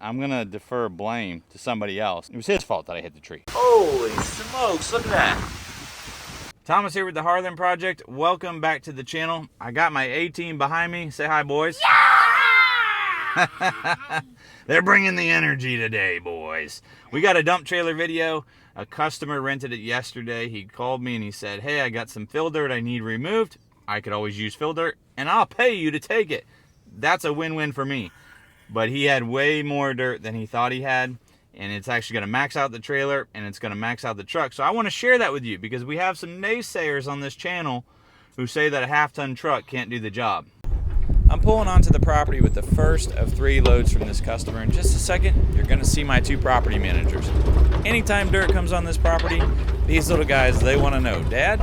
I'm gonna defer blame to somebody else. It was his fault that I hit the tree. Holy smokes, look at that. Thomas here with the Harlan Project. Welcome back to the channel. I got my A-team behind me. Say hi, boys. Yeah! They're bringing the energy today, boys. We got a dump trailer video. A customer rented it yesterday. He called me and he said, hey, I got some fill dirt I need removed. I could always use fill dirt, and I'll pay you to take it. That's a win-win for me. But he had way more dirt than he thought he had, and it's actually going to max out the trailer, and it's going to max out the truck. So I want to share that with you because we have some naysayers on this channel who say that a half-ton truck can't do the job. I'm pulling onto the property with the first of 3 loads from this customer. In just a second, you're going to see my 2 property managers. Anytime dirt comes on this property, these little guys, they want to know, Dad,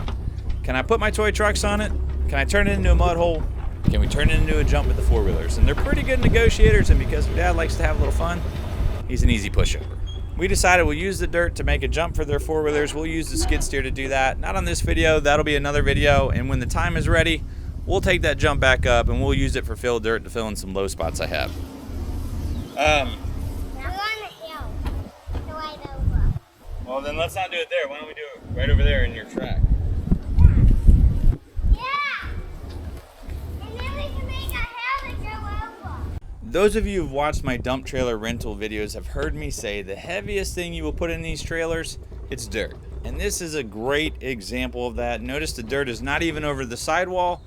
can I put my toy trucks on it? Can I turn it into a mud hole? Can we turn it into a jump with the 4-wheelers? And they're pretty good negotiators, and because their dad likes to have a little fun, he's an easy pushover. We decided we'll use the dirt to make a jump for their 4-wheelers. We'll use the skid steer to do that. Not on this video, that'll be another video, and when the time is ready, we'll take that jump back up and we'll use it for fill dirt to fill in some low spots I have. We're on the hill. Right over. Well, then let's not do it there. Why don't we do it right over there in your track? Those of you who've watched my dump trailer rental videos have heard me say the heaviest thing you will put in these trailers, it's dirt. And this is a great example of that. Notice the dirt is not even over the sidewall,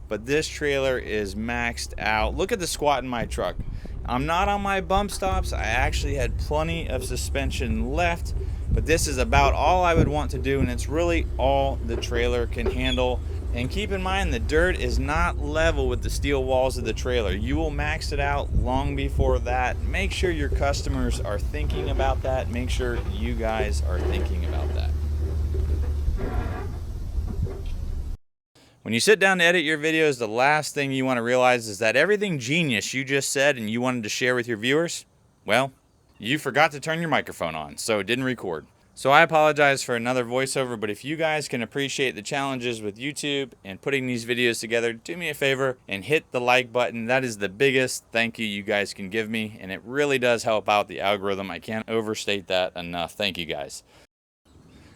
but this trailer is maxed out. Look at the squat in my truck. I'm not on my bump stops. I actually had plenty of suspension left, but this is about all I would want to do, and it's really all the trailer can handle. And keep in mind, the dirt is not level with the steel walls of the trailer. You will max it out long before that. Make sure your customers are thinking about that. Make sure you guys are thinking about that. When you sit down to edit your videos, the last thing you want to realize is that everything genius you just said and you wanted to share with your viewers, well, you forgot to turn your microphone on, so it didn't record. So I apologize for another voiceover, but if you guys can appreciate the challenges with YouTube and putting these videos together, do me a favor and hit the like button. That is the biggest thank you guys can give me, and it really does help out the algorithm. I can't overstate that enough. Thank you guys.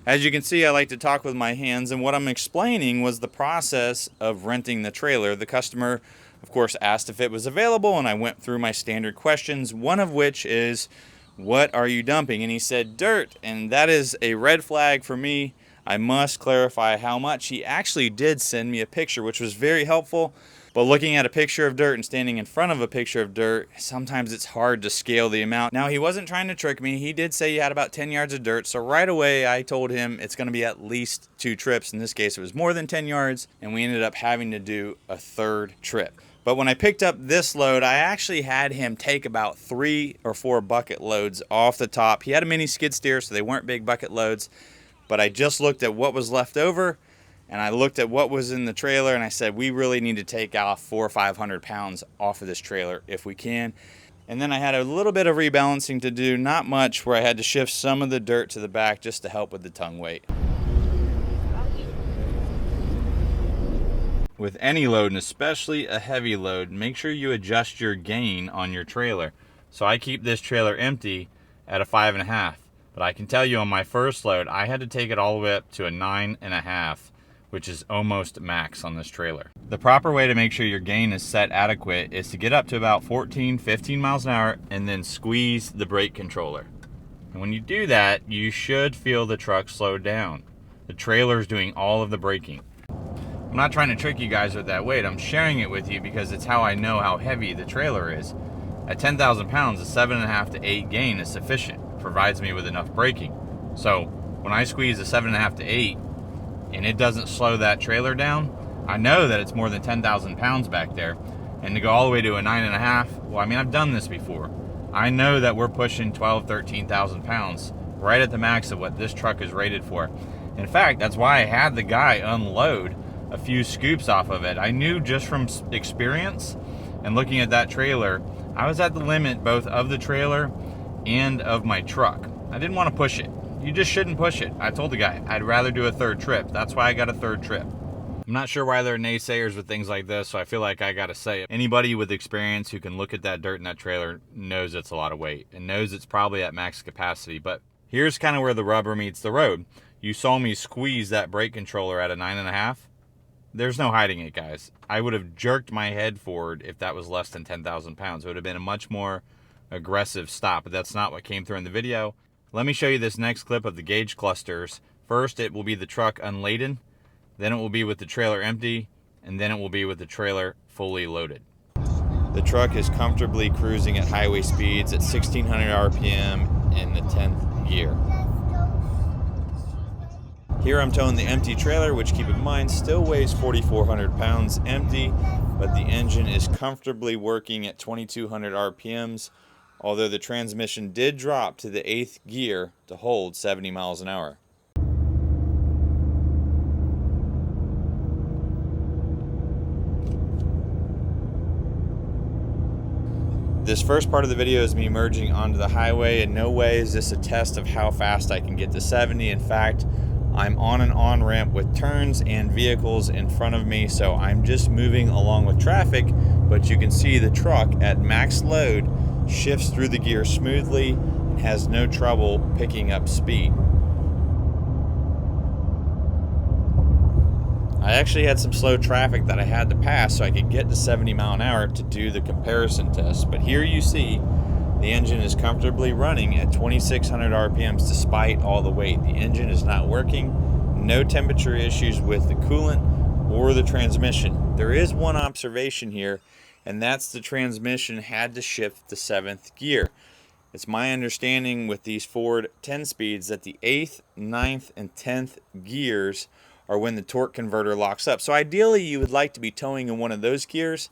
As you can see, I like to talk with my hands, and what I'm explaining was the process of renting the trailer. The customer, of course, asked if it was available, and I went through my standard questions, one of which is, what are you dumping? And he said dirt, and that is a red flag for me. I must clarify how much. He actually did send me a picture, which was very helpful, but looking at a picture of dirt and standing in front of a picture of dirt, sometimes it's hard to scale the amount. Now, he wasn't trying to trick me. He did say he had about 10 yards of dirt, so right away I told him it's going to be at least 2 trips. In this case, it was more than 10 yards, and we ended up having to do a 3rd trip. But when I picked up this load, I actually had him take about 3 or 4 bucket loads off the top. He had a mini skid steer, so they weren't big bucket loads. But I just looked at what was left over, and I looked at what was in the trailer, and I said, we really need to take off 400 or 500 pounds off of this trailer if we can. And then I had a little bit of rebalancing to do, not much, where I had to shift some of the dirt to the back just to help with the tongue weight. With any load, and especially a heavy load, make sure you adjust your gain on your trailer. So I keep this trailer empty at a 5.5, but I can tell you on my first load, I had to take it all the way up to a 9.5, which is almost max on this trailer. The proper way to make sure your gain is set adequate is to get up to about 14, 15 miles an hour and then squeeze the brake controller. And when you do that, you should feel the truck slow down. The trailer is doing all of the braking. I'm not trying to trick you guys with that weight. I'm sharing it with you because it's how I know how heavy the trailer is. At 10,000 pounds, a 7.5 to 8 gain is sufficient. It provides me with enough braking. So when I squeeze a 7.5 to 8 and it doesn't slow that trailer down, I know that it's more than 10,000 pounds back there. And to go all the way to a 9.5, well, I mean, I've done this before. I know that we're pushing 12, 13,000 pounds right at the max of what this truck is rated for. In fact, that's why I had the guy unload a few scoops off of it. I knew just from experience and looking at that trailer, I was at the limit both of the trailer and of my truck. I didn't want to push it. You just shouldn't push it. I told the guy I'd rather do a 3rd trip. That's why I got a 3rd trip. I'm not sure why they're naysayers with things like this, so I feel like I gotta say it. Anybody with experience who can look at that dirt in that trailer knows it's a lot of weight and knows it's probably at max capacity. But here's kind of where the rubber meets the road. You saw me squeeze that brake controller at a 9.5. There's no hiding it, guys. I would have jerked my head forward if that was less than 10,000 pounds. It would have been a much more aggressive stop, but that's not what came through in the video. Let me show you this next clip of the gauge clusters. First, it will be the truck unladen, then it will be with the trailer empty, and then it will be with the trailer fully loaded. The truck is comfortably cruising at highway speeds at 1600 RPM in the 10th gear. Here I'm towing the empty trailer, which, keep in mind, still weighs 4,400 pounds empty, but the engine is comfortably working at 2200 RPMs, although the transmission did drop to the 8th gear to hold 70 miles an hour. This first part of the video is me merging onto the highway. In no way is this a test of how fast I can get to 70. In fact, I'm on an on-ramp with turns and vehicles in front of me, so I'm just moving along with traffic, but you can see the truck at max load shifts through the gear smoothly and has no trouble picking up speed. I actually had some slow traffic that I had to pass so I could get to 70 mile an hour to do the comparison test. But here you see the engine is comfortably running at 2,600 RPMs despite all the weight. The engine is not working, no temperature issues with the coolant or the transmission. There is one observation here, and that's the transmission had to shift to 7th gear. It's my understanding with these Ford 10 speeds that the 8th, 9th, and 10th gears are when the torque converter locks up. So ideally you would like to be towing in one of those gears.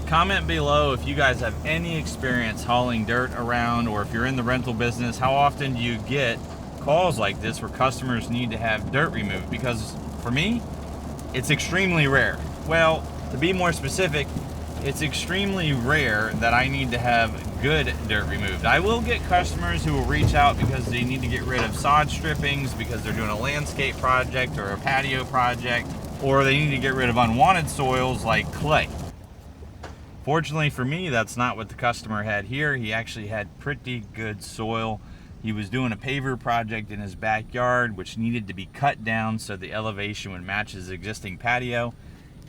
Comment below if you guys have any experience hauling dirt around, or if you're in the rental business, how often do you get calls like this where customers need to have dirt removed? Because for me, it's extremely rare. Well, to be more specific, it's extremely rare that I need to have good dirt removed. I will get customers who will reach out because they need to get rid of sod strippings because they're doing a landscape project or a patio project, or they need to get rid of unwanted soils like clay. Fortunately for me, that's not what the customer had here. He actually had pretty good soil. He was doing a paver project in his backyard, which needed to be cut down so the elevation would match his existing patio.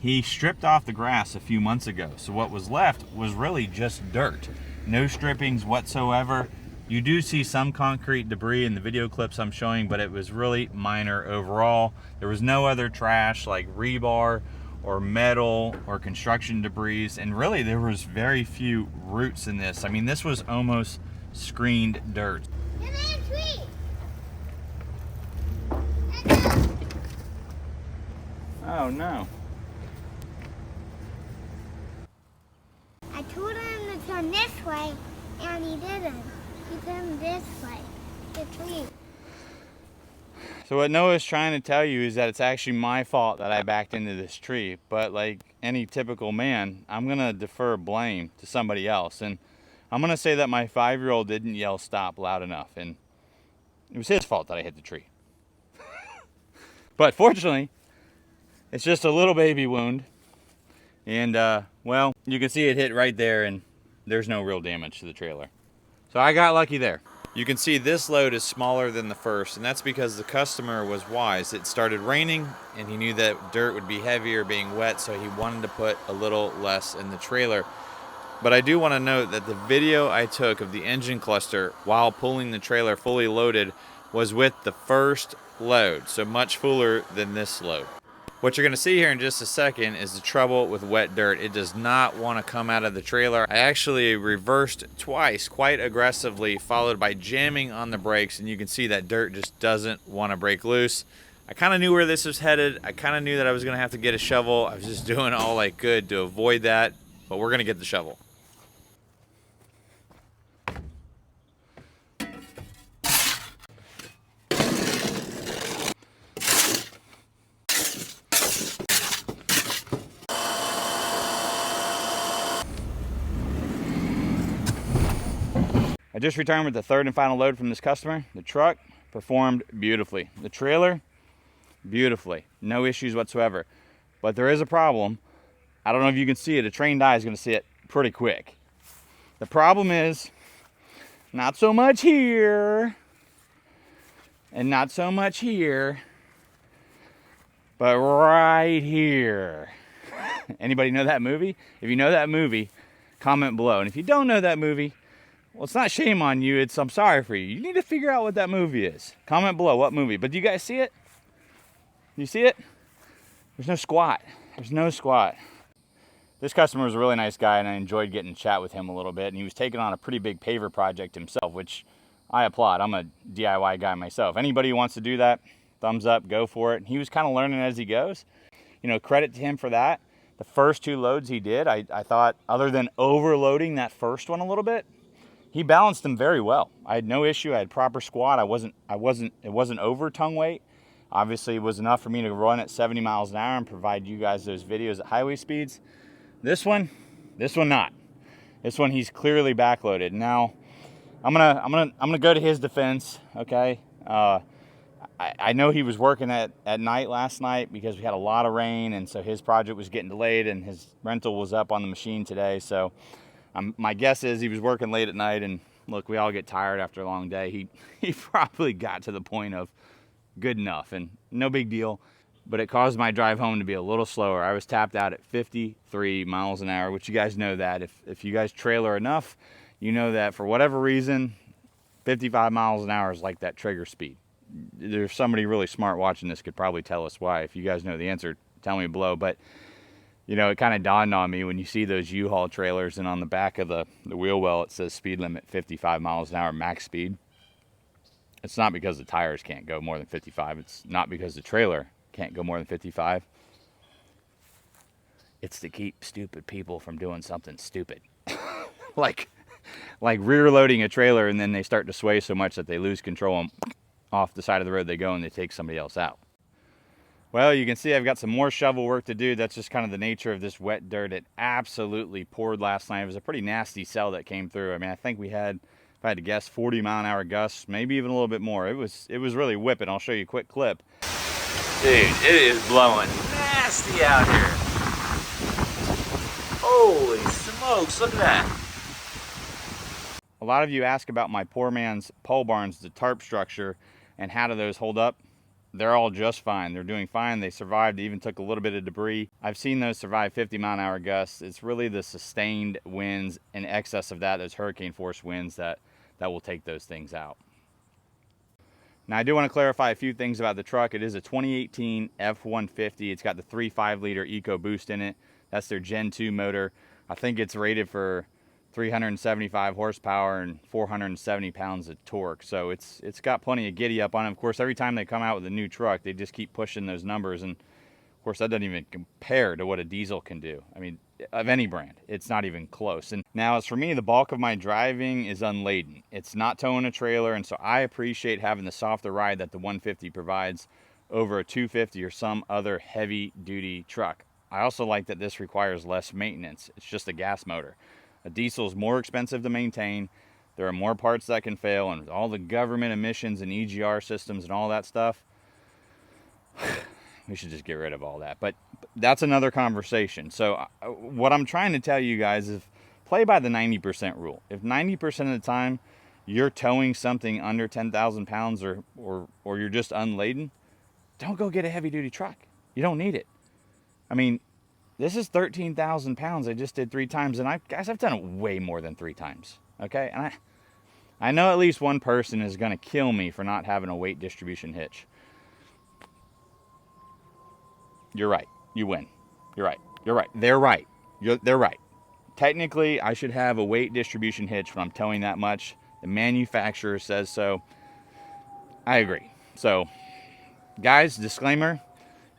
He stripped off the grass a few months ago, so what was left was really just dirt. No strippings whatsoever. You do see some concrete debris in the video clips I'm showing, but it was really minor overall. There was no other trash like rebar or metal or construction debris, and really there was very few roots in this. I mean, this was almost screened dirt. Oh no. I told him to turn this way, and he didn't. He turned this way. The tree. So what Noah's trying to tell you is that it's actually my fault that I backed into this tree. But like any typical man, I'm going to defer blame to somebody else. And I'm going to say that my 5-year-old didn't yell stop loud enough. And it was his fault that I hit the tree. But fortunately, it's just a little baby wound. And well, you can see it hit right there, and there's no real damage to the trailer. So I got lucky there. You can see this load is smaller than the first, and that's because the customer was wise. It started raining, and he knew that dirt would be heavier being wet, so he wanted to put a little less in the trailer. But I do want to note that the video I took of the engine cluster while pulling the trailer fully loaded was with the first load, so much fuller than this load. What you're going to see here in just a second is the trouble with wet dirt. It does not want to come out of the trailer. I actually reversed twice quite aggressively, followed by jamming on the brakes, and you can see that dirt just doesn't want to break loose. I kind of knew where this was headed. I kind of knew that I was going to have to get a shovel. I was just doing all I could to avoid that, but we're going to get the shovel. I just returned with the third and final load from this customer. The truck performed beautifully. The trailer beautifully. No issues whatsoever. But there is a problem. I don't know if you can see it. A trained eye is going to see it pretty quick. The problem is not so much here and not so much here, but right here. Anybody know that movie? If you know that movie, comment below. And if you don't know that movie, well, it's not shame on you. I'm sorry for you. You need to figure out what that movie is. Comment below what movie. But do you guys see it? You see it? There's no squat. There's no squat. This customer was a really nice guy, and I enjoyed getting to chat with him a little bit. And he was taking on a pretty big paver project himself, which I applaud. I'm a DIY guy myself. Anybody who wants to do that, thumbs up, go for it. And he was kind of learning as he goes. You know, credit to him for that. The first 2 loads he did, I thought, other than overloading that first one a little bit, he balanced them very well. I had no issue. I had proper squat. It wasn't over tongue weight. Obviously, it was enough for me to run at 70 miles an hour and provide you guys those videos at highway speeds. This one not. This one he's clearly backloaded. Now, I'm gonna go to his defense. Okay, I know he was working at night last night because we had a lot of rain, and so his project was getting delayed, and his rental was up on the machine today. So, my guess is he was working late at night. And look, we all get tired after a long day. He probably got to the point of good enough, and no big deal. But it caused my drive home to be a little slower. I was tapped out at 53 miles an hour, which you guys know that. If you guys trailer enough, you know that for whatever reason, 55 miles an hour is like that trigger speed. There's somebody really smart watching this could probably tell us why. If you guys know the answer, tell me below. But, you know, it kind of dawned on me when you see those U-Haul trailers and on the back of the wheel well it says speed limit 55 miles an hour max speed. It's not because the tires can't go more than 55. It's not because the trailer can't go more than 55. It's to keep stupid people from doing something stupid. like rear loading a trailer, and then they start to sway so much that they lose control and off the side of the road they go and they take somebody else out. Well, you can see I've got some more shovel work to do. That's just kind of the nature of this wet dirt. It absolutely poured last night. It was a pretty nasty cell that came through. I mean, I think we had, if I had to guess, 40 mile an hour gusts, maybe even a little bit more. It was really whipping. I'll show you a quick clip. Dude, it is blowing nasty out here. Holy smokes, look at that. A lot of you ask about my poor man's pole barns, the tarp structure, and how do those hold up? They're all just fine. They're doing fine. They survived. They even took a little bit of debris. I've seen those survive 50 mile an hour gusts. It's really the sustained winds in excess of that, those hurricane force winds that will take those things out. Now, I do want to clarify a few things about the truck. It is a 2018 F150. It's got the 3.5 liter EcoBoost in it. That's their Gen 2 motor. I think it's rated for 375 horsepower and 470 pounds of torque. So it's got plenty of giddy up on it. Of course, every time they come out with a new truck, they just keep pushing those numbers. And of course, that doesn't even compare to what a diesel can do. I mean, of any brand, it's not even close. And now, as for me, the bulk of my driving is unladen. It's not towing a trailer, and so I appreciate having the softer ride that the 150 provides over a 250 or some other heavy-duty truck. I also like that this requires less maintenance. It's just a gas motor. A diesel is more expensive to maintain. There are more parts that can fail, and with all the government emissions and EGR systems and all that stuff, we should just get rid of all that. But that's another conversation. So what I'm trying to tell you guys is play by the 90% rule. If 90% of the time you're towing something under 10,000 pounds or you're just unladen, don't go get a heavy duty truck. You don't need it. I mean, this is 13,000 pounds I just did 3 times, and I've done it way more than 3 times. Okay, and I know at least one person is going to kill me for not having a weight distribution hitch. You're right. You win. You're right. You're right. They're right. They're right. Technically, I should have a weight distribution hitch when I'm towing that much. The manufacturer says so. I agree. So, guys, disclaimer,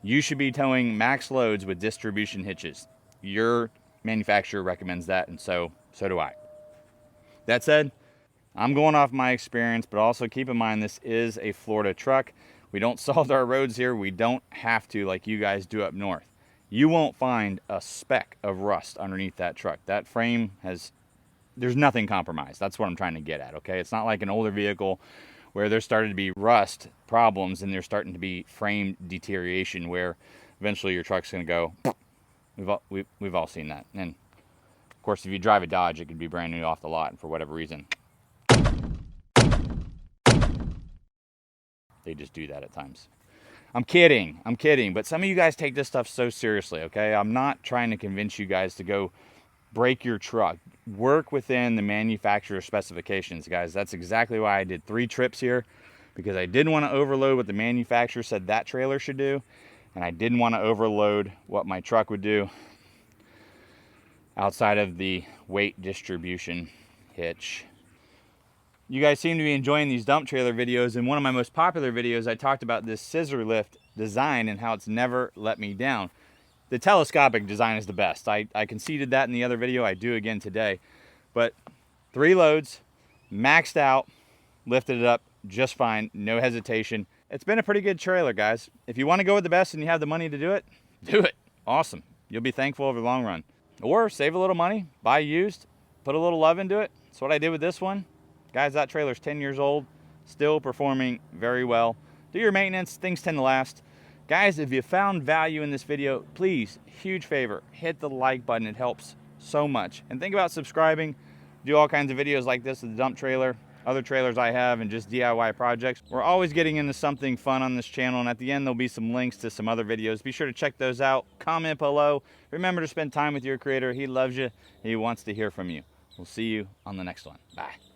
you should be towing max loads with distribution hitches. Your manufacturer recommends that, and so do I. That said, I'm going off my experience, but also keep in mind this is a Florida truck. We don't salt our roads here. We don't have to like you guys do up north. You won't find a speck of rust underneath that truck. That frame there's nothing compromised. That's what I'm trying to get at, okay? It's not like an older vehicle where there's starting to be rust problems and there's starting to be frame deterioration where eventually your truck's going to go. We've all seen that. And of course, if you drive a Dodge, it could be brand new off the lot, and for whatever reason, they just do that at times. I'm kidding, but some of you guys take this stuff so seriously, okay? I'm not trying to convince you guys to go break your truck. Work within the manufacturer specifications, guys. That's exactly why I did 3 trips here, because I didn't want to overload what the manufacturer said that trailer should do, and I didn't want to overload what my truck would do outside of the weight distribution hitch. You guys seem to be enjoying these dump trailer videos. In one of my most popular videos, I talked about this scissor lift design and how it's never let me down. The telescopic design is the best. I conceded that in the other video. I do again today. But 3 loads, maxed out, lifted it up just fine, no hesitation. It's been a pretty good trailer, guys. If you want to go with the best and you have the money to do it, do it. Awesome. You'll be thankful over the long run. Or save a little money, buy used, put a little love into it. That's what I did with this one. Guys, that trailer's 10 years old, still performing very well. Do your maintenance, things tend to last. Guys, if you found value in this video, please, huge favor, hit the like button. It helps so much. And think about subscribing. Do all kinds of videos like this with the dump trailer, other trailers I have, and just DIY projects. We're always getting into something fun on this channel, and at the end there'll be some links to some other videos. Be sure to check those out. Comment below. Remember to spend time with your creator. He loves you. He wants to hear from you. We'll see you on the next one. Bye.